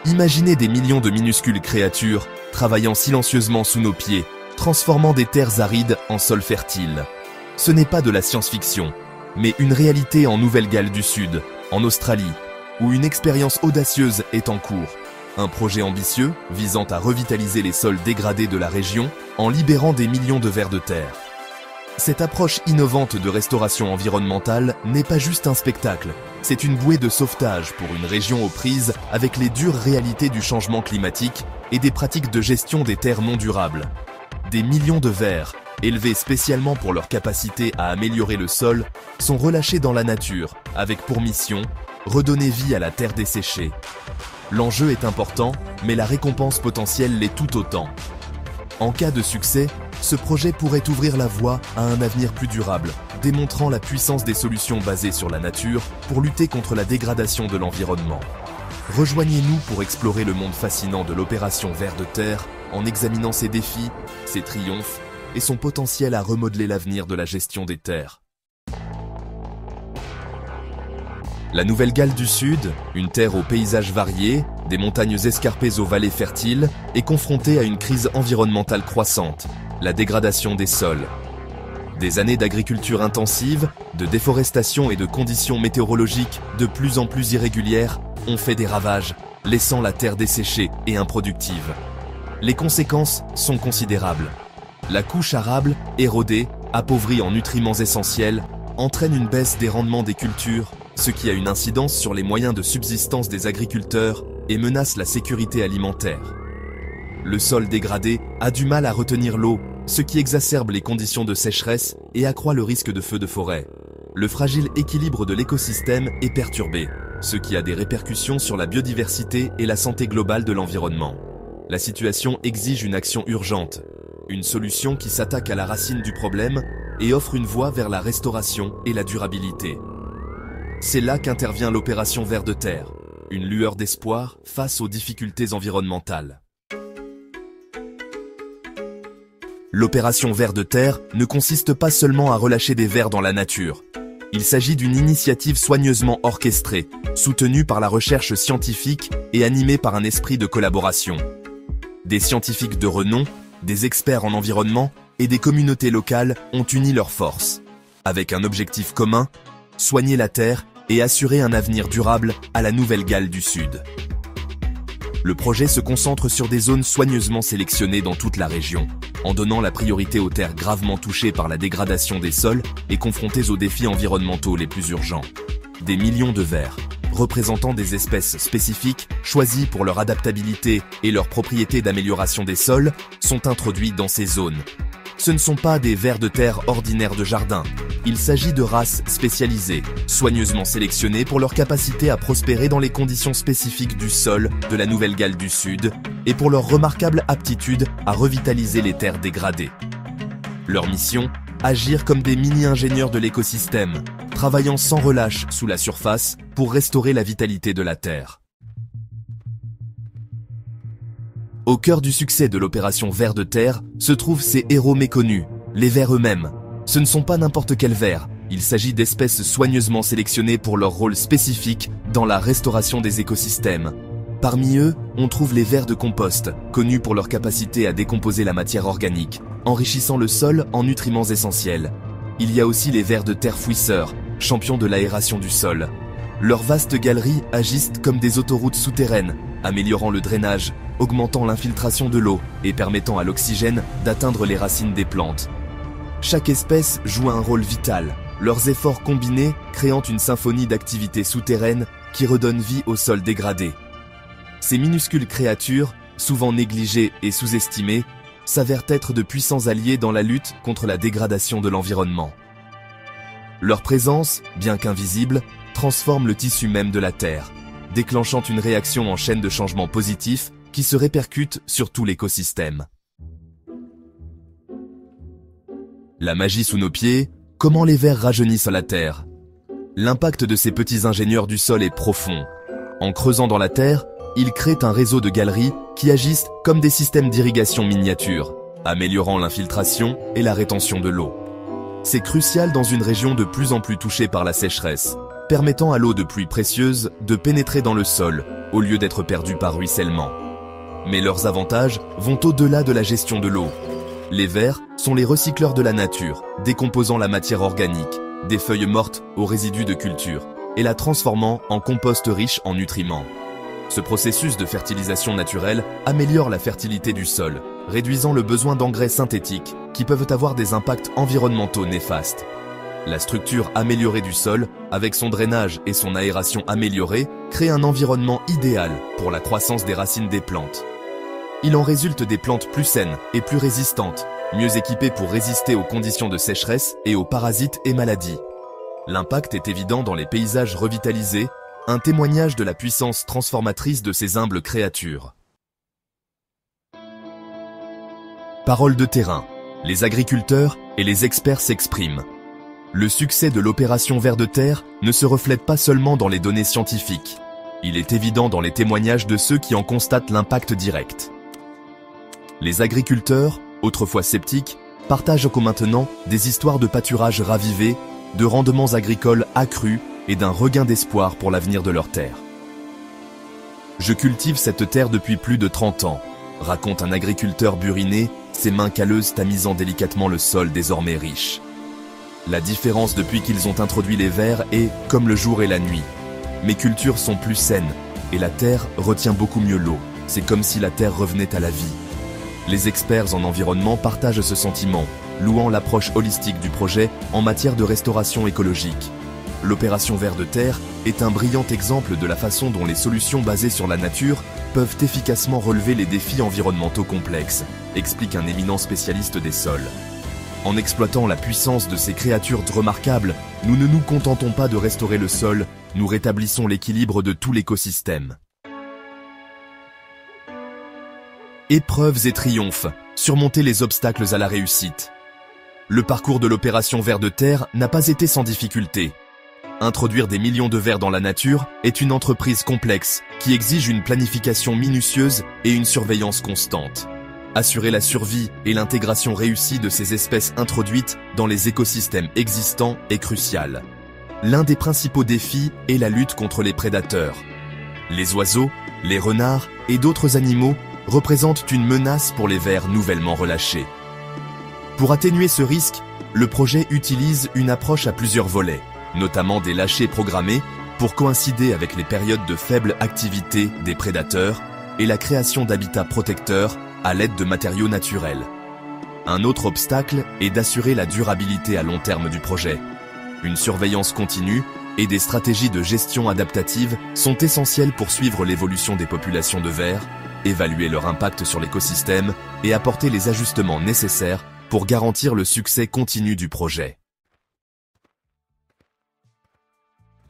Imaginez des millions de minuscules créatures travaillant silencieusement sous nos pieds, transformant des terres arides en sols fertiles. Ce n'est pas de la science-fiction, mais une réalité en Nouvelle-Galles du Sud, en Australie, où une expérience audacieuse est en cours. Un projet ambitieux visant à revitaliser les sols dégradés de la région en libérant des millions de vers de terre. Cette approche innovante de restauration environnementale n'est pas juste un spectacle, c'est une bouée de sauvetage pour une région aux prises avec les dures réalités du changement climatique et des pratiques de gestion des terres non durables. Des millions de vers, élevés spécialement pour leur capacité à améliorer le sol, sont relâchés dans la nature avec pour mission redonner vie à la terre desséchée. L'enjeu est important, mais la récompense potentielle l'est tout autant. En cas de succès, ce projet pourrait ouvrir la voie à un avenir plus durable, démontrant la puissance des solutions basées sur la nature pour lutter contre la dégradation de l'environnement. Rejoignez-nous pour explorer le monde fascinant de l'opération Vers de Terre en examinant ses défis, ses triomphes et son potentiel à remodeler l'avenir de la gestion des terres. La Nouvelle-Galles du Sud, une terre aux paysages variés, des montagnes escarpées aux vallées fertiles, est confrontée à une crise environnementale croissante, la dégradation des sols. Des années d'agriculture intensive, de déforestation et de conditions météorologiques de plus en plus irrégulières ont fait des ravages, laissant la terre desséchée et improductive. Les conséquences sont considérables. La couche arable, érodée, appauvrie en nutriments essentiels, entraîne une baisse des rendements des cultures, ce qui a une incidence sur les moyens de subsistance des agriculteurs et menace la sécurité alimentaire. Le sol dégradé a du mal à retenir l'eau, ce qui exacerbe les conditions de sécheresse et accroît le risque de feux de forêt. Le fragile équilibre de l'écosystème est perturbé, ce qui a des répercussions sur la biodiversité et la santé globale de l'environnement. La situation exige une action urgente, une solution qui s'attaque à la racine du problème et offre une voie vers la restauration et la durabilité. C'est là qu'intervient l'opération Vers de Terre, une lueur d'espoir face aux difficultés environnementales. L'opération Vers de Terre ne consiste pas seulement à relâcher des vers dans la nature. Il s'agit d'une initiative soigneusement orchestrée, soutenue par la recherche scientifique et animée par un esprit de collaboration. Des scientifiques de renom, des experts en environnement et des communautés locales ont uni leurs forces, avec un objectif commun, soigner la terre et assurer un avenir durable à la Nouvelle-Galles du Sud. Le projet se concentre sur des zones soigneusement sélectionnées dans toute la région, en donnant la priorité aux terres gravement touchées par la dégradation des sols et confrontées aux défis environnementaux les plus urgents. Des millions de vers, représentant des espèces spécifiques choisies pour leur adaptabilité et leurs propriétés d'amélioration des sols, sont introduits dans ces zones. Ce ne sont pas des vers de terre ordinaires de jardin. Il s'agit de races spécialisées, soigneusement sélectionnées pour leur capacité à prospérer dans les conditions spécifiques du sol de la Nouvelle-Galles du Sud et pour leur remarquable aptitude à revitaliser les terres dégradées. Leur mission, agir comme des mini-ingénieurs de l'écosystème, travaillant sans relâche sous la surface pour restaurer la vitalité de la terre. Au cœur du succès de l'opération Vers de Terre se trouvent ces héros méconnus, les vers eux-mêmes. Ce ne sont pas n'importe quels vers, il s'agit d'espèces soigneusement sélectionnées pour leur rôle spécifique dans la restauration des écosystèmes. Parmi eux, on trouve les vers de compost, connus pour leur capacité à décomposer la matière organique, enrichissant le sol en nutriments essentiels. Il y a aussi les vers de terre fouisseurs, champions de l'aération du sol. Leurs vastes galeries agissent comme des autoroutes souterraines, améliorant le drainage, augmentant l'infiltration de l'eau et permettant à l'oxygène d'atteindre les racines des plantes. Chaque espèce joue un rôle vital, leurs efforts combinés créant une symphonie d'activités souterraines qui redonnent vie au sol dégradé. Ces minuscules créatures, souvent négligées et sous-estimées, s'avèrent être de puissants alliés dans la lutte contre la dégradation de l'environnement. Leur présence, bien qu'invisible, transforme le tissu même de la Terre, déclenchant une réaction en chaîne de changements positifs qui se répercute sur tout l'écosystème. La magie sous nos pieds, comment les vers rajeunissent la terre. L'impact de ces petits ingénieurs du sol est profond. En creusant dans la terre, ils créent un réseau de galeries qui agissent comme des systèmes d'irrigation miniatures, améliorant l'infiltration et la rétention de l'eau. C'est crucial dans une région de plus en plus touchée par la sécheresse, permettant à l'eau de pluie précieuse de pénétrer dans le sol, au lieu d'être perdus par ruissellement. Mais leurs avantages vont au-delà de la gestion de l'eau. Les vers sont les recycleurs de la nature, décomposant la matière organique, des feuilles mortes aux résidus de culture, et la transformant en compost riche en nutriments. Ce processus de fertilisation naturelle améliore la fertilité du sol, réduisant le besoin d'engrais synthétiques qui peuvent avoir des impacts environnementaux néfastes. La structure améliorée du sol, avec son drainage et son aération améliorée, crée un environnement idéal pour la croissance des racines des plantes. Il en résulte des plantes plus saines et plus résistantes, mieux équipées pour résister aux conditions de sécheresse et aux parasites et maladies. L'impact est évident dans les paysages revitalisés, un témoignage de la puissance transformatrice de ces humbles créatures. Parole de terrain. Les agriculteurs et les experts s'expriment. Le succès de l'opération Vers de Terre ne se reflète pas seulement dans les données scientifiques. Il est évident dans les témoignages de ceux qui en constatent l'impact direct. Les agriculteurs, autrefois sceptiques, partagent maintenant des histoires de pâturage ravivé, de rendements agricoles accrus et d'un regain d'espoir pour l'avenir de leur terre. Je cultive cette terre depuis plus de 30 ans, raconte un agriculteur buriné, ses mains calleuses tamisant délicatement le sol désormais riche. La différence depuis qu'ils ont introduit les vers est comme le jour et la nuit. Mes cultures sont plus saines et la terre retient beaucoup mieux l'eau. C'est comme si la terre revenait à la vie. Les experts en environnement partagent ce sentiment, louant l'approche holistique du projet en matière de restauration écologique. L'opération Vers de Terre est un brillant exemple de la façon dont les solutions basées sur la nature peuvent efficacement relever les défis environnementaux complexes, explique un éminent spécialiste des sols. En exploitant la puissance de ces créatures remarquables, nous ne nous contentons pas de restaurer le sol, nous rétablissons l'équilibre de tout l'écosystème. Épreuves et triomphes, surmonter les obstacles à la réussite. Le parcours de l'opération Vers de Terre n'a pas été sans difficulté. Introduire des millions de vers dans la nature est une entreprise complexe qui exige une planification minutieuse et une surveillance constante. Assurer la survie et l'intégration réussie de ces espèces introduites dans les écosystèmes existants est crucial. L'un des principaux défis est la lutte contre les prédateurs. Les oiseaux, les renards et d'autres animaux représentent une menace pour les vers nouvellement relâchés. Pour atténuer ce risque, le projet utilise une approche à plusieurs volets, notamment des lâchers programmés pour coïncider avec les périodes de faible activité des prédateurs et la création d'habitats protecteurs à l'aide de matériaux naturels. Un autre obstacle est d'assurer la durabilité à long terme du projet. Une surveillance continue et des stratégies de gestion adaptative sont essentielles pour suivre l'évolution des populations de vers, évaluer leur impact sur l'écosystème et apporter les ajustements nécessaires pour garantir le succès continu du projet.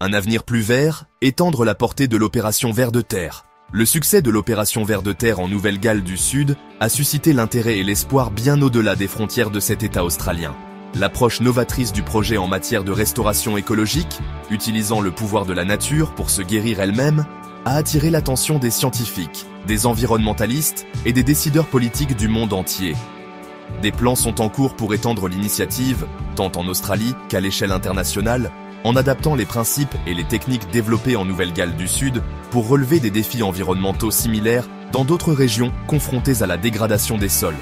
Un avenir plus vert, étendre la portée de l'opération Vers de Terre. Le succès de l'opération Vers de Terre en Nouvelle-Galles du Sud a suscité l'intérêt et l'espoir bien au-delà des frontières de cet État australien. L'approche novatrice du projet en matière de restauration écologique, utilisant le pouvoir de la nature pour se guérir elle-même, a attiré l'attention des scientifiques, des environnementalistes et des décideurs politiques du monde entier. Des plans sont en cours pour étendre l'initiative, tant en Australie qu'à l'échelle internationale, en adaptant les principes et les techniques développées en Nouvelle-Galles du Sud pour relever des défis environnementaux similaires dans d'autres régions confrontées à la dégradation des sols.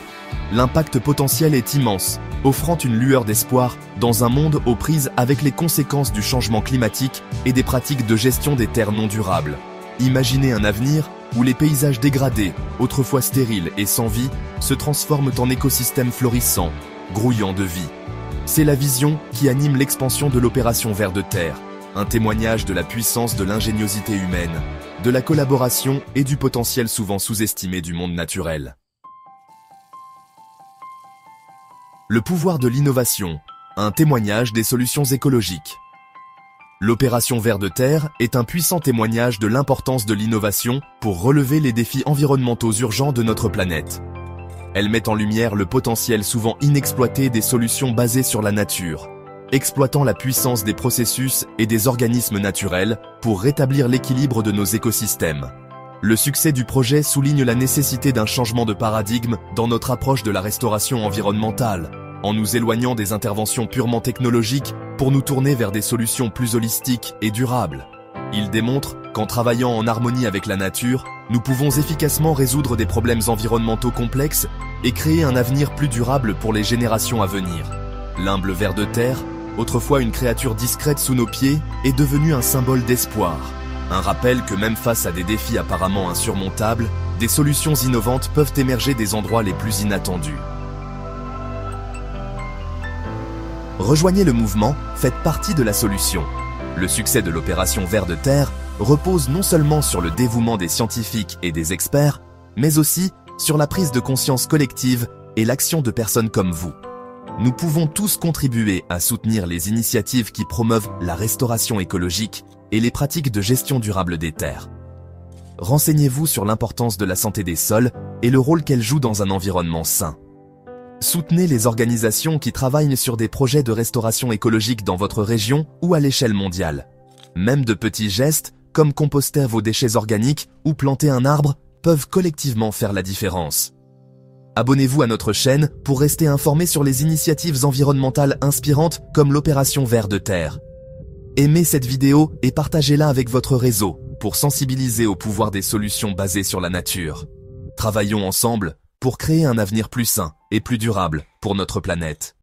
L'impact potentiel est immense, offrant une lueur d'espoir dans un monde aux prises avec les conséquences du changement climatique et des pratiques de gestion des terres non durables. Imaginez un avenir où les paysages dégradés, autrefois stériles et sans vie, se transforment en écosystèmes florissants, grouillant de vie. C'est la vision qui anime l'expansion de l'opération Vers de Terre, un témoignage de la puissance de l'ingéniosité humaine, de la collaboration et du potentiel souvent sous-estimé du monde naturel. Le pouvoir de l'innovation, un témoignage des solutions écologiques. L'opération Vers de Terre est un puissant témoignage de l'importance de l'innovation pour relever les défis environnementaux urgents de notre planète. Elle met en lumière le potentiel souvent inexploité des solutions basées sur la nature, exploitant la puissance des processus et des organismes naturels pour rétablir l'équilibre de nos écosystèmes. Le succès du projet souligne la nécessité d'un changement de paradigme dans notre approche de la restauration environnementale, en nous éloignant des interventions purement technologiques pour nous tourner vers des solutions plus holistiques et durables. Il démontre qu'en travaillant en harmonie avec la nature, nous pouvons efficacement résoudre des problèmes environnementaux complexes et créer un avenir plus durable pour les générations à venir. L'humble ver de terre, autrefois une créature discrète sous nos pieds, est devenu un symbole d'espoir. Un rappel que même face à des défis apparemment insurmontables, des solutions innovantes peuvent émerger des endroits les plus inattendus. Rejoignez le mouvement, faites partie de la solution. Le succès de l'opération Ver de Terre repose non seulement sur le dévouement des scientifiques et des experts, mais aussi sur la prise de conscience collective et l'action de personnes comme vous. Nous pouvons tous contribuer à soutenir les initiatives qui promeuvent la restauration écologique et les pratiques de gestion durable des terres. Renseignez-vous sur l'importance de la santé des sols et le rôle qu'elle joue dans un environnement sain. Soutenez les organisations qui travaillent sur des projets de restauration écologique dans votre région ou à l'échelle mondiale. Même de petits gestes, comme composter vos déchets organiques ou planter un arbre, peuvent collectivement faire la différence. Abonnez-vous à notre chaîne pour rester informé sur les initiatives environnementales inspirantes comme l'opération Ver de Terre. Aimez cette vidéo et partagez-la avec votre réseau pour sensibiliser au pouvoir des solutions basées sur la nature. Travaillons ensemble pour créer un avenir plus sain et plus durable pour notre planète.